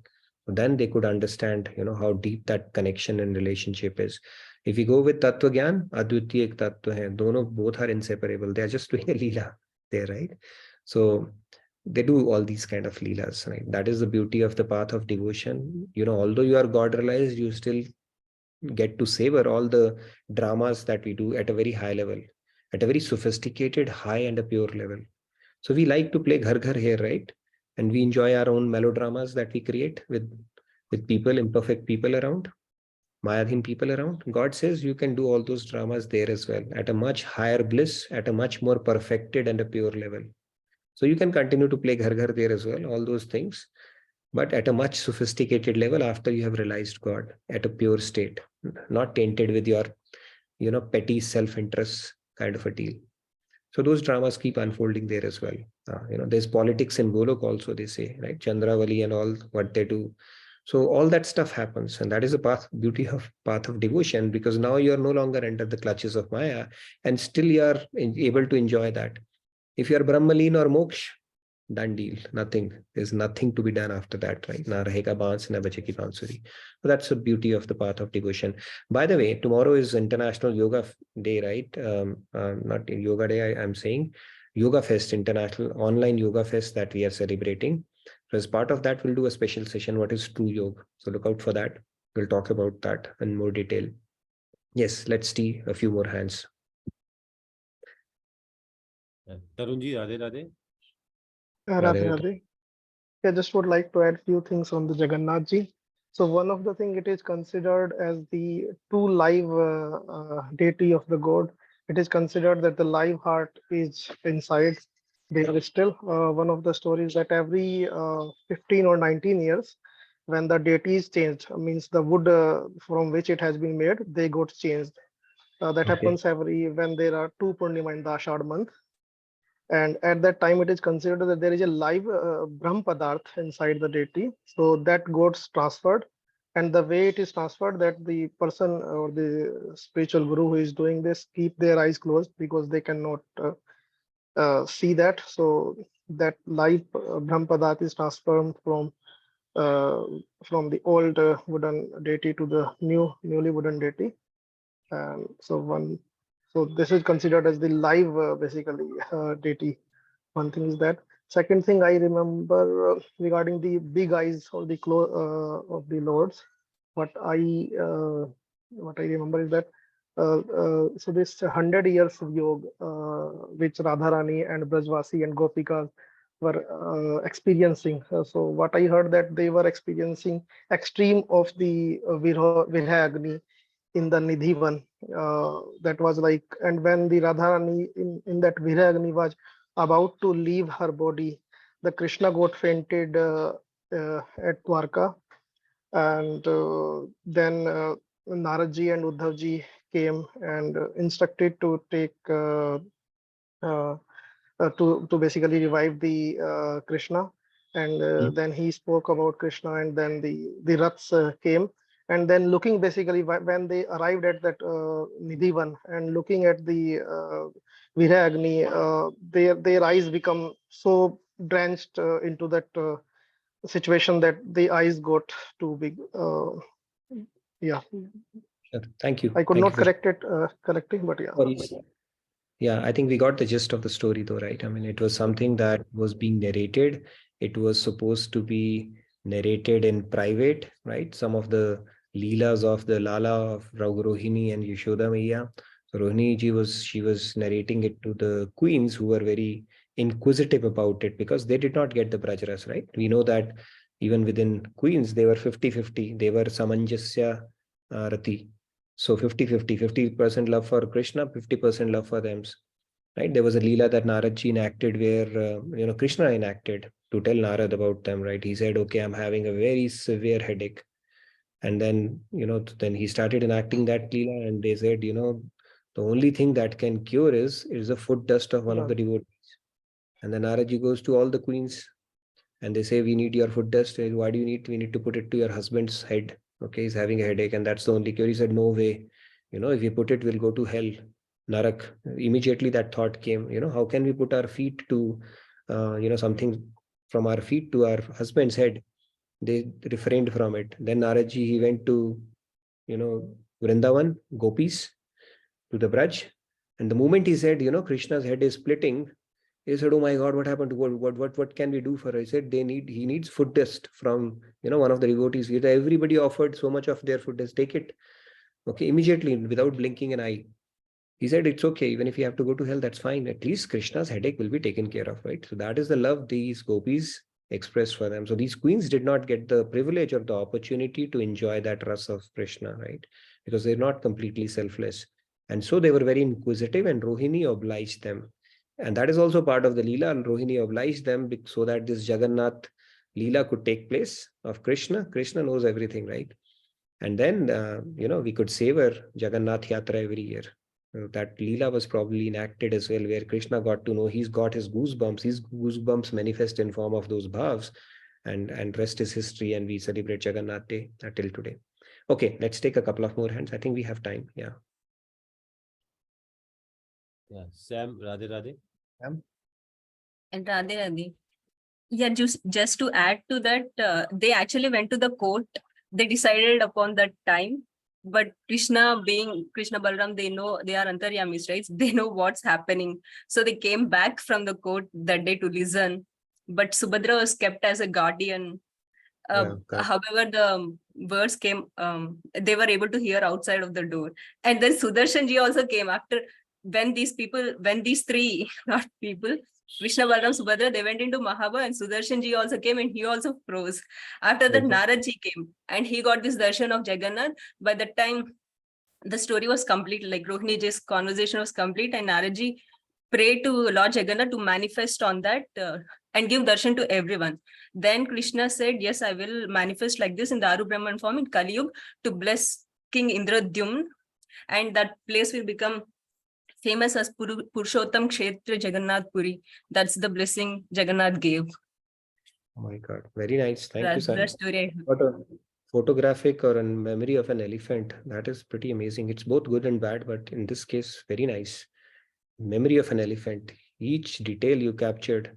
So then they could understand how deep that connection and relationship is. If you go with Tattva Gyan, Advitiya ek Tattva hai. Both are inseparable. They are just doing a leela there, right? So they do all these kind of leelas, right? That is the beauty of the path of devotion. Although you are God realized, you still get to savor all the dramas that we do at a very high level, at a very sophisticated, high and a pure level. So we like to play ghar ghar here, right? And we enjoy our own melodramas that we create with people, imperfect people around, Mayadhin people around. God says you can do all those dramas there as well, at a much higher bliss, at a much more perfected and a pure level. So you can continue to play ghar ghar there as well, all those things, but at a much sophisticated level after you have realized God at a pure state, not tainted with your, petty self-interest kind of a deal. So those dramas keep unfolding there as well. There's politics in Golok also, they say, right? Chandravali and all what they do. So all that stuff happens, and that is the beauty of path of devotion, because now you are no longer under the clutches of Maya, and still you are able to enjoy that. If you are Brahmalin or Moksha, done deal. Nothing. There's nothing to be done after that, right? Na rahega baans, na bachegi bansuri. So that's the beauty of the path of devotion. By the way, tomorrow is International Yoga Day, right? Not Yoga Day, I'm saying Yoga Fest, International Online Yoga Fest that we are celebrating. So as part of that, we'll do a special session. What is true yoga? So look out for that. We'll talk about that in more detail. Yes, let's see a few more hands. Tarun ji, Radhe Radhe. Radhe Radhe. I just would like to add few things on the Jagannath ji. So one of the thing, it is considered as the true live deity of the god. It is considered that the live heart is inside. There is still one of the stories that every 15 or 19 years, when the deity is changed, means the wood from which it has been made, they got changed. That happens when there are 2 Purnima in the Ashad month. And at that time, it is considered that there is a live Brahm Padarth inside the deity. So that gets transferred. And the way it is transferred, that the person or the spiritual guru who is doing this keep their eyes closed, because they cannot see that. So that live Brahm Padarth is transferred from the old wooden deity to the newly wooden deity. And so this is considered as the live basically deity. One thing is that. Second thing I remember regarding the big eyes or the of the lords, what I remember is that so this 100 years of yoga which Radharani and Brajvasi and Gopikas were experiencing. So what I heard, that they were experiencing extreme of the Virha Agni in the Nidhivan. That was like, and when the Radharani in that Virha Agni was about to leave her body, the Krishna got fainted at Dwarka, and then Naradji and Uddhavji came and instructed to take to basically revive the Krishna, and then he spoke about Krishna, and then the Raths came. And then looking basically when they arrived at that Nidhivan and looking at the Virha Agni, their eyes become so drenched into that situation that the eyes got too big. Yeah. Sure. Thank you. I could Thank not you for correct it correctly, but yeah. Yeah, I think we got the gist of the story though, right? I mean, it was something that was being narrated. It was supposed to be narrated in private, right? Some of the Leelas of the Lala of Rohini and Yashoda Maiya. So Rohini ji was narrating it to the queens who were very inquisitive about it because they did not get the Brajras, right? We know that even within queens, they were 50-50. They were Samanjasya Rati. So 50-50, 50% love for Krishna, 50% love for them. Right? There was a Leela that Naradji enacted where, Krishna enacted to tell Narad about them, right? He said, okay, I'm having a very severe headache. And then, then he started enacting that Leela and they said, the only thing that can cure is the foot dust of one of the devotees. And then Naradji goes to all the queens and they say, we need your foot dust. Why do you need? We need to put it to your husband's head. Okay, he's having a headache and that's the only cure. He said, no way. If we put it, we'll go to hell. Narak. Immediately that thought came, how can we put our feet to, something from our feet to our husband's head? They refrained from it. Then Naradji, he went to, Vrindavan, gopis, to the Braj. And the moment he said, Krishna's head is splitting, he said, oh my God, what happened to what can we do for her? He said, he needs foot dust from, one of the devotees. Everybody offered so much of their foot dust, take it. Okay, immediately, without blinking an eye. He said, it's okay. Even if you have to go to hell, that's fine. At least Krishna's headache will be taken care of, right? So that is the love these gopis expressed for them. So these queens did not get the privilege or the opportunity to enjoy that rasa of Krishna, right? Because they're not completely selfless. And so they were very inquisitive and Rohini obliged them. And that is also part of the Leela. And Rohini obliged them so that this Jagannath Leela could take place of Krishna. Krishna knows everything, right? And then, we could savor Jagannath Yatra every year. That Leela was probably enacted as well, where Krishna got to know he's got his goosebumps. His goosebumps manifest in form of those bhavs, and rest is history. And we celebrate Jagannath Day till today. Okay, let's take a couple of more hands. I think we have time. Yeah. Yeah, Sam, Radhe Radhe. Sam? And Radhe Radhe. Yeah, just to add to that, they actually went to the court. They decided upon that time. But Krishna, being Krishna Balaram, they know they are Antaryamis, right? They know what's happening. So they came back from the court that day to listen. But Subhadra was kept as a guardian. However, the words came, they were able to hear outside of the door. And then Sudarshan ji also came after when these three, not people, Krishna, Balaram, Subhadra, they went into Mahaba and Sudarshan ji also came and he also froze. After that, Narad ji came and he got this darshan of Jagannath. By the time the story was complete, like Rohini ji's conversation was complete and Narad ji prayed to Lord Jagannath to manifest on that and give darshan to everyone. Then Krishna said, yes, I will manifest like this in the Aru Brahman form in Kali Yuga to bless King Indradyumna, and that place will become famous as Purushottam Kshetra Jagannath Puri. That's the blessing Jagannath gave. Oh my God, very nice. Thank you, That's Sam. the story. What a photographic or a memory of an elephant. That is pretty amazing. It's both good and bad, but in this case, very nice. Memory of an elephant. Each detail you captured.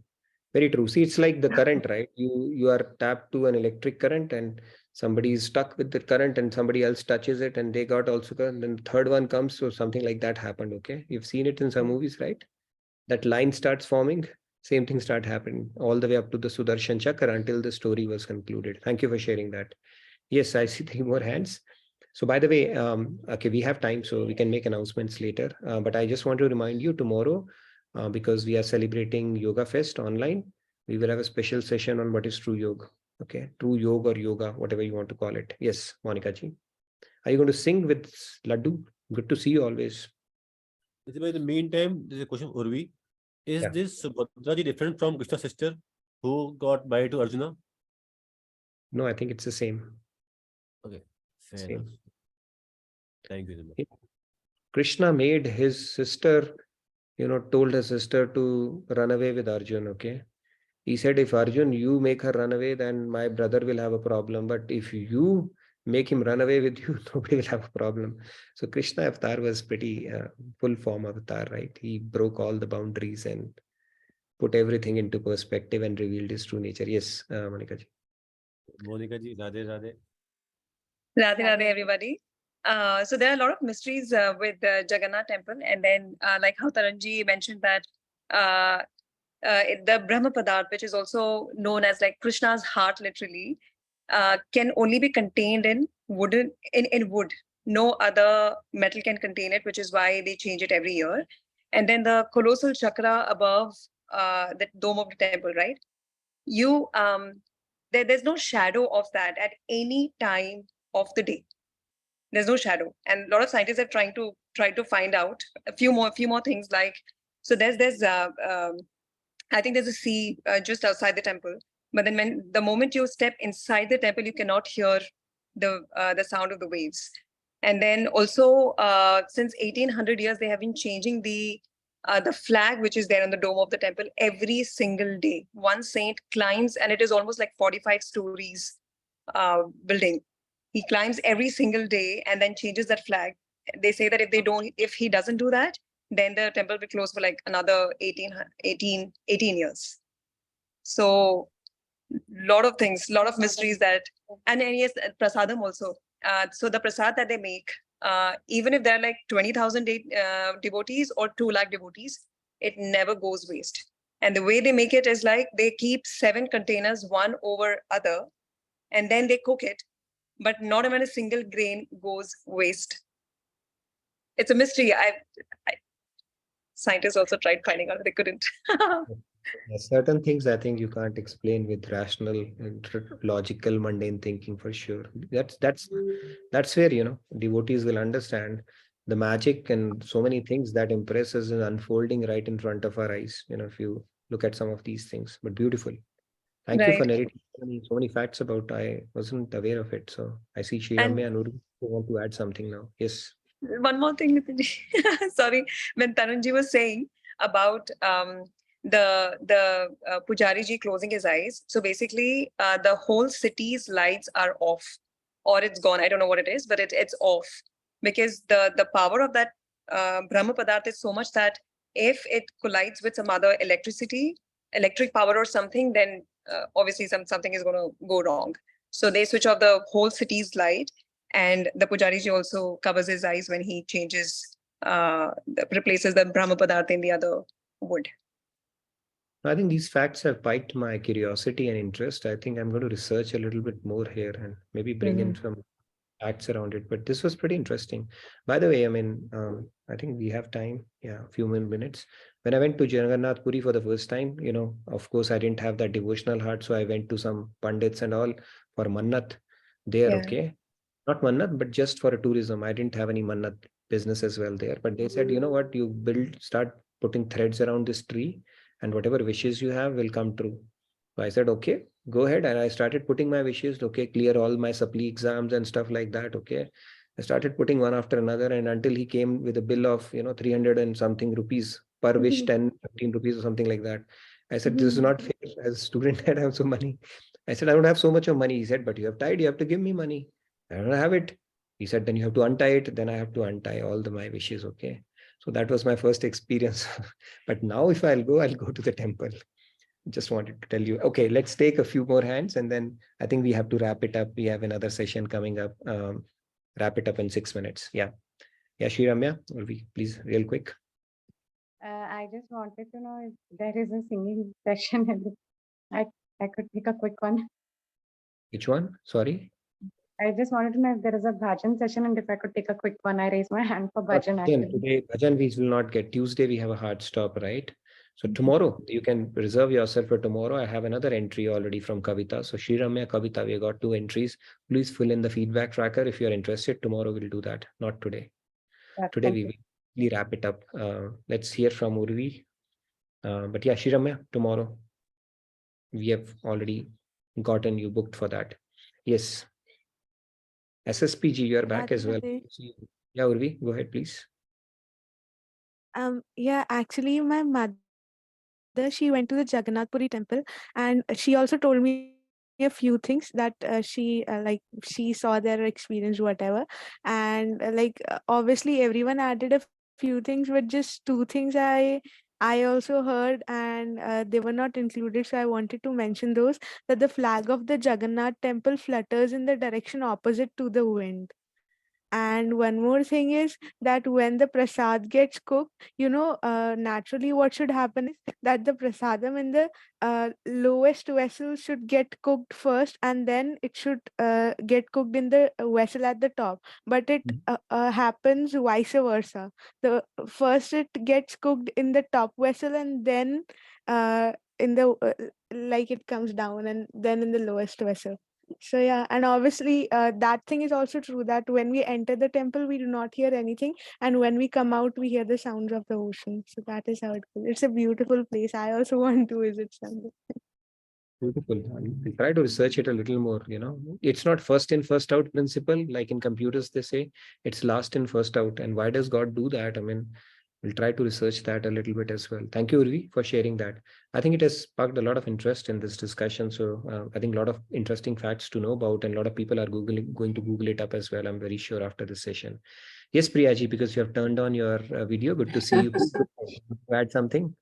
Very true. See, it's like the current, right? You are tapped to an electric current and somebody is stuck with the current and somebody else touches it and they got also current. And the third one comes, so something like that happened. Okay. You've seen it in some movies, right? That line starts forming, same thing start happening all the way up to the Sudarshan Chakra until the story was concluded. Thank you for sharing that. Yes, I see 3 more hands. So by the way, okay, we have time, so we can make announcements later. But I just want to remind you tomorrow, because we are celebrating Yoga Fest online, we will have a special session on what is true yoga. Okay, true yoga or yoga, whatever you want to call it. Yes, Monica ji. Are you going to sing with Laddu? Good to see you always. In the meantime, there's a question, Urvi. Is this Subhadra ji different from Krishna's sister who got married to Arjuna? No, I think it's the same. Okay, fair Same. enough. Thank you, Zuma. Krishna made his sister, told her sister to run away with Arjun, okay? He said, if Arjun, you make her run away, then my brother will have a problem. But if you make him run away with you, nobody will have a problem. So Krishna avatar was pretty full form avatar, right? He broke all the boundaries and put everything into perspective and revealed his true nature. Yes, Monica ji. Monica ji, Radhe Radhe. Radhe Radhe, everybody. So there are a lot of mysteries with the Jagannath temple, and then like how Taranji mentioned that the Brahma Padarth, which is also known as like Krishna's heart, literally, can only be contained in wood. No other metal can contain it, which is why they change it every year. And then the colossal chakra above the dome of the temple, right? There's no shadow of that at any time of the day. There's no shadow, and a lot of scientists are trying to find out a few more things. Like, so there's I think there's a sea just outside the temple, but then when the moment you step inside the temple, you cannot hear the sound of the waves. And then also since 1800 years, they have been changing the flag which is there on the dome of the temple every single day. One saint climbs, and it is almost like 45 stories building. He climbs every single day and then changes that flag. They say that if he doesn't do that, then the temple will close for like another 18 years. So lot of things, lot of mysteries that, and then yes, prasadam also. So the prasad that they make, even if there are like 20,000 devotees or 2 lakh devotees, it never goes waste. And the way they make it is like they keep 7 containers one over other, and then they cook it, but not even a single grain goes waste. It's a mystery. Scientists also tried finding out, they couldn't. Certain things I think you can't explain with rational and logical mundane thinking for sure. That's where, you know, devotees will understand the magic and so many things that impresses is unfolding right in front of our eyes, you know, if you look at some of these things. But beautiful. Thank you for Right. narrating so many facts about. I wasn't aware of it. So I see Shriramya and Uru who want to add something now. Yes. One more thing, Nitinji. Sorry, when Tarunji was saying about the Pujari ji closing his eyes. So basically, the whole city's lights are off, or it's gone. I don't know what it is, but it's off, because the power of that Brahma Padarth is so much that if it collides with some other electric power or something, then obviously something is going to go wrong. So they switch off the whole city's light, and the Pujariji also covers his eyes when he replaces the Brahma Padartha in the other wood. I think these facts have piqued my curiosity and interest. I think I'm going to research a little bit more here and maybe bring in some facts around it. But this was pretty interesting. By the way, I mean, I think we have time. Yeah, a few more minutes. When I went to Jagannath Puri for the first time, you know, of course, I didn't have that devotional heart. So I went to some pundits and all for Mannat there. Yeah. Okay. Not Mannat, but just for a tourism. I didn't have any Mannat business as well there. But they said, you know what, you start putting threads around this tree, and whatever wishes you have will come true. So I said, okay, go ahead. And I started putting my wishes, okay, clear all my supply exams and stuff like that. Okay. I started putting one after another, and until he came with a bill of, you know, 300 and something rupees per wish, 10, 15 rupees or something like that. I said, this is not fair. As a student, I have so money. I said, I don't have so much of money. He said, but you have tied, you have to give me money. I don't have it. He said, then you have to untie it. Then I have to untie all my wishes. Okay. So that was my first experience. But now if I'll go to the temple. Just wanted to tell you. Okay, let's take a few more hands, and then I think we have to wrap it up. We have another session coming up. Wrap it up in 6 minutes. Yeah. Yeah, Shriramya, please, real quick. I just wanted to know if there is a singing session and I could pick a quick one. Which one? Sorry. I just wanted to know if there is a bhajan session and if I could take a quick one. I raised my hand for bhajan actually. Today, bhajan we will not get. Tuesday we have a hard stop, right? So tomorrow you can reserve yourself for tomorrow. I have another entry already from Kavita. So Shriramya, Kavita, we got 2 entries. Please fill in the feedback tracker if you're interested. Tomorrow we'll do that, not today. Today we will wrap it up. Let's hear from Urvi. But yeah, Shriramya, tomorrow we have already gotten you booked for that. Yes. SSPG, you're back as well. Yeah, Urvi, go ahead, please. Yeah, actually, my mother, she went to the Jagannath Puri temple, and she also told me a few things that she saw their experience, whatever. And obviously, everyone added a few things, but just 2 things I also heard, and they were not included. So I wanted to mention those, that the flag of the Jagannath temple flutters in the direction opposite to the wind. And one more thing is that when the prasad gets cooked, naturally what should happen is that the prasadam in the lowest vessel should get cooked first, and then it should get cooked in the vessel at the top. But it happens vice versa. The first it gets cooked in the top vessel, and then in the like it comes down, and then in the lowest vessel. So yeah, and obviously that thing is also true that when we enter the temple, we do not hear anything, and when we come out, we hear the sounds of the ocean. So that is how it goes. It's a beautiful place. I also want to visit someday. Beautiful. I'll try to research it a little more. It's not first in, first out principle. Like in computers, they say it's last in, first out. And why does God do that? I mean, we'll try to research that a little bit as well. Thank you, Urvi, for sharing that. I think it has sparked a lot of interest in this discussion. So I think a lot of interesting facts to know about, and a lot of people are going to Google it up as well, I'm very sure, after this session. Yes, Priyaji, because you have turned on your video. Good to see you. To add something?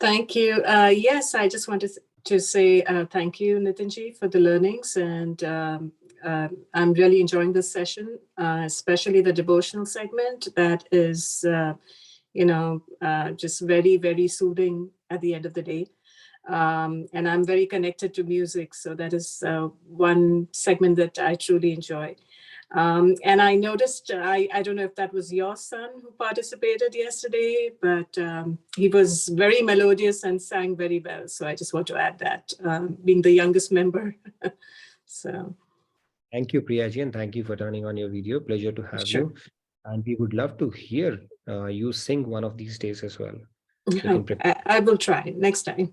Thank you. Yes, I just wanted to say thank you, Nitinji, for the learnings. And I'm really enjoying this session, especially the devotional segment that is, just very, very soothing at the end of the day. And I'm very connected to music. So that is one segment that I truly enjoy. And I noticed, I don't know if that was your son who participated yesterday, but he was very melodious and sang very well. So I just want to add that, being the youngest member. So. Thank you, Priyaji, and thank you for turning on your video. Pleasure to have you. And we would love to hear you sing one of these days as well. I will try next time.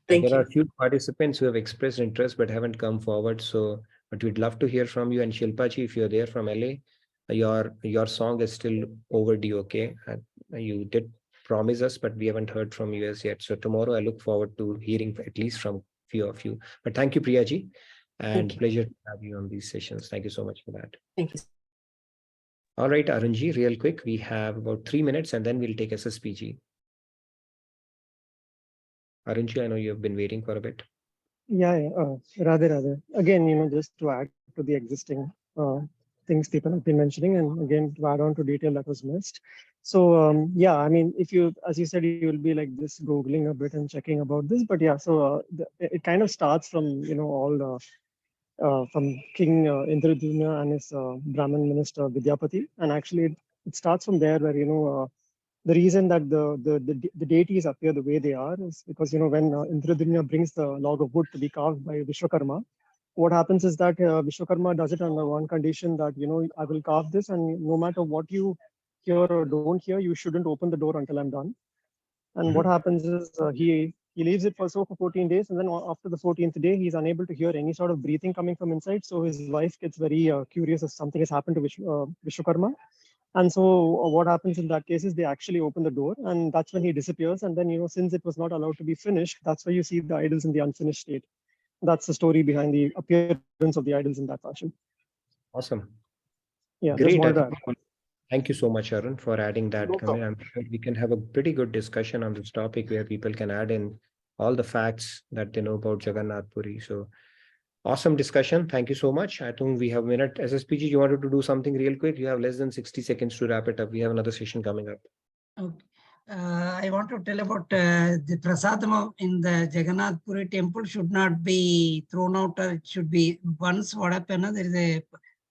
Thank you. There are a few participants who have expressed interest but haven't come forward. But we'd love to hear from you. And Shilpaji, if you're there from LA, your song is still overdue, okay? You did promise us, but we haven't heard from you as yet. So tomorrow I look forward to hearing at least from few of you. But thank you, Priyaji, and pleasure to have you on these sessions. Thank you so much for that. Thank you. All right, Arunji, real quick, we have about 3 minutes and then we'll take SSPG. Arunji, I know you have been waiting for a bit. Yeah, Radhe. Again, just to add to the existing things people have been mentioning, and again, to add on to detail that was missed. So, yeah, I mean, if you, as you said, you will be like this, Googling a bit and checking about this. But yeah, so it kind of starts from, all from King Indradyumna and his Brahmin minister Vidyapati. And actually, it starts from there where, the reason that the deities appear the way they are is because, when Indradyumna brings the log of wood to be carved by Vishwakarma, what happens is that Vishwakarma does it under one condition that, I will carve this, and no matter what you hear or don't hear, you shouldn't open the door until I'm done. And what happens is he leaves it for 14 days, and then after the 14th day, he's unable to hear any sort of breathing coming from inside. So his wife gets very curious if something has happened to Vishwakarma. And so what happens in that case is they actually open the door, and that's when he disappears. And then, since it was not allowed to be finished, that's why you see the idols in the unfinished state. That's the story behind the appearance of the idols in that fashion. Awesome. Yeah, great. Thank you so much, Arun, for adding that. I'm sure we can have a pretty good discussion on this topic where people can add in all the facts that they know about Jagannath Puri. So awesome discussion. Thank you so much. I think we have a minute. SSPG, you wanted to do something real quick? You have less than 60 seconds to wrap it up. We have another session coming up. Okay. I want to tell about the prasadam in the Jagannath Puri temple should not be thrown out. It should be, once what happened, there is a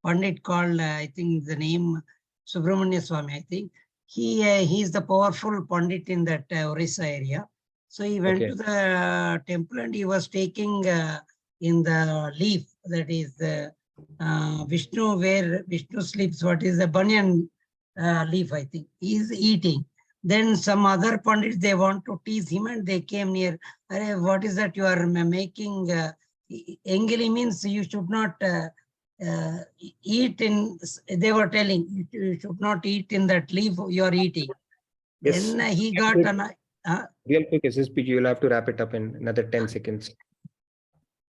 pandit called, I think the name Subramanya Swami, I think. He is the powerful pandit in that Orissa area. So he went to the temple and he was taking in the leaf, that is the Vishnu, where Vishnu sleeps, what is the banyan leaf, I think. He is eating. Then some other pandits, they want to tease him and they came near. What is that you are making? Engeli means you should not eat in, they were telling, you should not eat in that leaf you are eating. Yes. Then he got an... Real quick, SSPG, you'll have to wrap it up in another 10 seconds.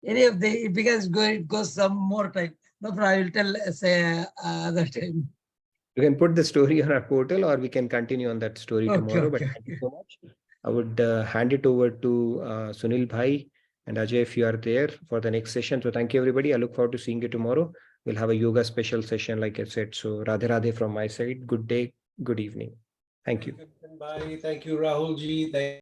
Because it goes some more time. No problem, I will tell say other time. You can put the story on our portal or we can continue on that story tomorrow. But thank you so much. I would hand it over to Sunil Bhai and Ajay if you are there for the next session. So thank you, everybody. I look forward to seeing you tomorrow. we'll have a yoga special session, like I said. So Radhe Radhe from my side. Good day, good evening. Thank you. Bye. Thank you, Rahul ji. Thank